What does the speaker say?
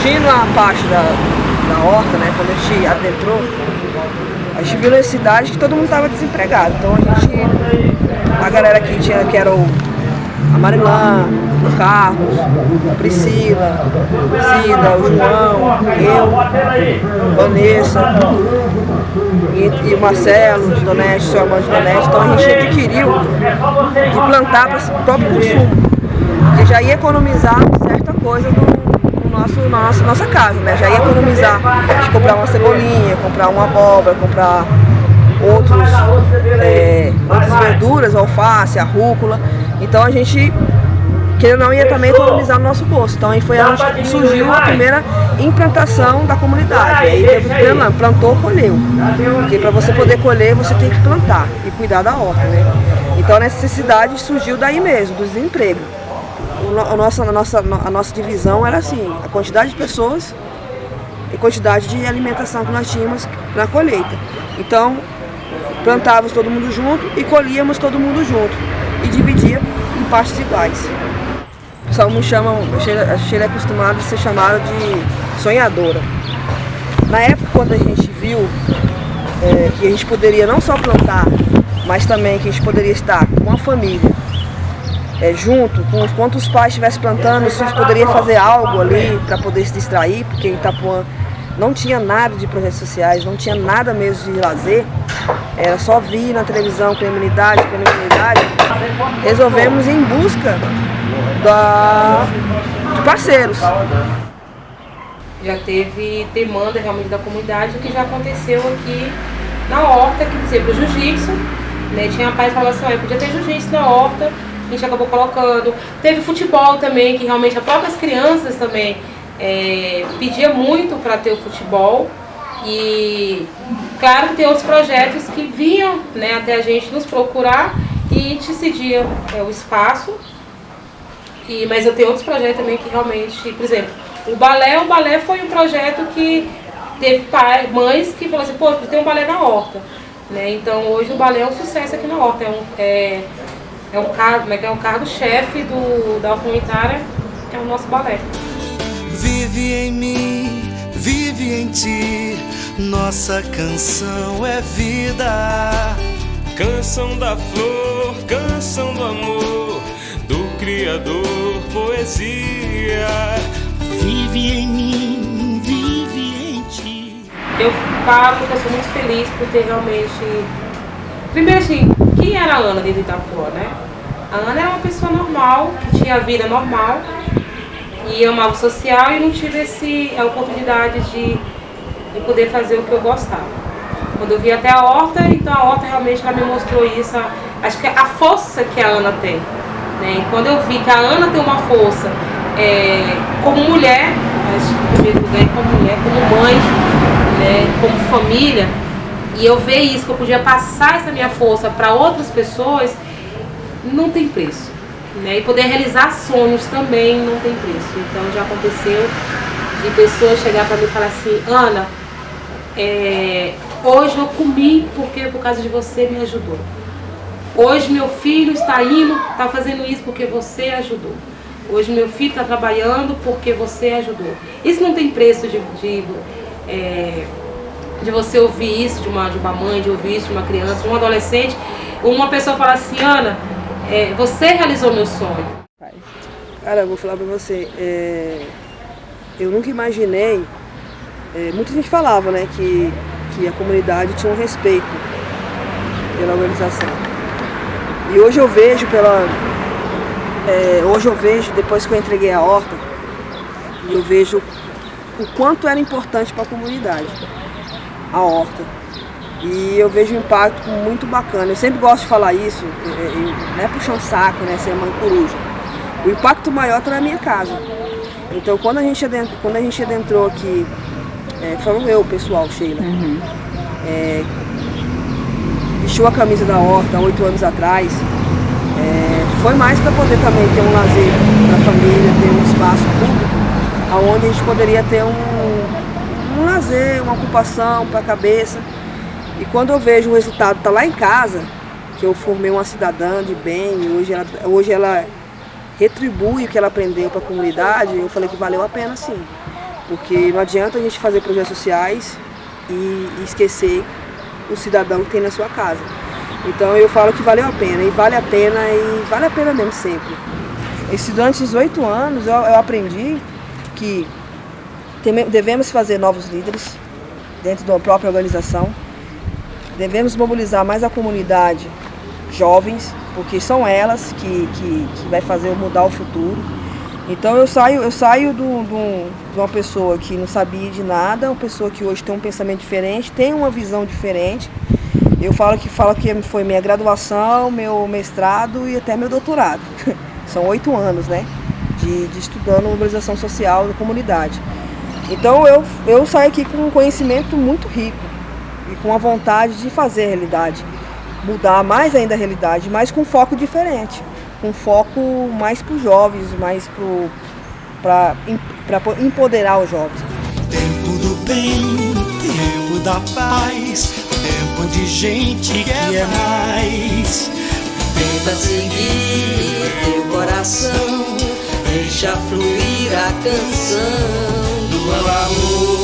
Surgindo a parte da horta, né, quando a gente adentrou, a gente viu na cidade que todo mundo estava desempregado. Então a galera que tinha, que era a Marilã, o Carlos, a Priscila, Cida, o João, eu, Vanessa e o Marcelo de Doneste, seu irmão de Doneste. Então a gente adquiriu de plantar para o próprio consumo, que já ia economizar certa coisa nossa casa, né? Já ia economizar de comprar uma cebolinha, comprar uma abóbora, comprar outras verduras, alface, a rúcula. Então a gente, querendo ou não, ia também economizar no nosso bolso. Então aí foi onde surgiu a primeira implantação da comunidade. Aí plantou, colheu. Porque para você poder colher, você tem que plantar e cuidar da horta, né? Então a necessidade surgiu daí mesmo, do desemprego. A nossa divisão era assim, a quantidade de pessoas e quantidade de alimentação que nós tínhamos na colheita. Então, plantávamos todo mundo junto e colhíamos todo mundo junto e dividia em partes iguais. O pessoal me chama, a Sheila é acostumada a ser chamada de sonhadora. Na época, quando a gente viu que a gente poderia não só plantar, mas também que a gente poderia estar com a família, junto, enquanto os pais estivessem plantando, os filhos poderiam fazer algo ali para poder se distrair, porque em Itapuã não tinha nada de projetos sociais, não tinha nada mesmo de lazer, era só vir na televisão, criminalidade. Resolvemos ir em busca de parceiros. Já teve demanda realmente da comunidade, o que já aconteceu aqui na horta, que, por exemplo, o jiu-jitsu, né, tinha pais que falavam assim, podia ter jiu-jitsu na horta, a gente acabou colocando. Teve futebol também, que realmente as próprias crianças também pedia muito para ter o futebol. E claro que tem outros projetos que vinham, né, até a gente nos procurar e a gente cedia o espaço. Mas eu tenho outros projetos também que realmente, por exemplo, o balé foi um projeto que teve mães que falaram assim, pô, tem um balé na horta. Né? Então hoje o balé é um sucesso aqui na horta. É um cargo-chefe da comunitária, é o nosso balé. Vive em mim, vive em ti, nossa canção é vida. Canção da flor, canção do amor, do Criador, poesia. Vive em mim, vive em ti. Eu falo que eu sou muito feliz por ter realmente... Primeiro assim, quem era a Ana dentro de Itapuã, né? A Ana era uma pessoa normal, que tinha vida normal e amava o social e não tive a oportunidade de poder fazer o que eu gostava. Quando eu vi até a horta, então a horta realmente ela me mostrou isso, acho que a força que a Ana tem. Né? E quando eu vi que a Ana tem uma força como mulher, acho que o primeiro lugar é como mulher, como mãe, né? Como família, e eu ver isso, que eu podia passar essa minha força para outras pessoas, não tem preço. Né? E poder realizar sonhos também não tem preço. Então já aconteceu de pessoas chegar para mim e falar assim, Ana, hoje eu comi porque por causa de você me ajudou. Hoje meu filho está fazendo isso porque você ajudou. Hoje meu filho está trabalhando porque você ajudou. Isso não tem preço de você ouvir isso de uma mãe, de ouvir isso de uma criança, de um adolescente. Uma pessoa fala assim, Ana, você realizou meu sonho. Cara, eu vou falar pra você, eu nunca imaginei, muita gente falava, né, que a comunidade tinha um respeito pela organização. E hoje eu vejo depois que eu entreguei a horta, eu vejo o quanto era importante para a comunidade, a horta. E eu vejo um impacto muito bacana. Eu sempre gosto de falar isso, não é puxar um saco, né, ser mãe coruja. O impacto maior está na minha casa. Então quando a gente adentrou aqui, falando eu, pessoal, Sheila, vestiu a camisa da horta há 8 anos atrás, foi mais para poder também ter um lazer para a família, ter um espaço público, onde a gente poderia ter um lazer, uma ocupação para a cabeça. E quando eu vejo o resultado tá lá em casa, que eu formei uma cidadã de bem, e hoje ela retribui o que ela aprendeu para a comunidade, eu falei que valeu a pena sim. Porque não adianta a gente fazer projetos sociais e esquecer o cidadão que tem na sua casa. Então eu falo que valeu a pena, e vale a pena mesmo sempre. E durante os 8 anos eu aprendi que devemos fazer novos líderes dentro da própria organização, devemos mobilizar mais a comunidade jovens, porque são elas que vai fazer mudar o futuro. Então eu saio de uma pessoa que não sabia de nada, uma pessoa que hoje tem um pensamento diferente, tem uma visão diferente. Eu falo que foi minha graduação, meu mestrado e até meu doutorado. São 8 anos, né, de estudando mobilização social da comunidade. Então eu saio aqui com um conhecimento muito rico e com a vontade de fazer a realidade, mudar mais ainda a realidade, mas com foco diferente, com foco mais para os jovens, mais para empoderar os jovens. Tempo do bem, tempo da paz, tempo de gente que é mais. Tenta seguir teu coração, deixa fluir a canção do amor.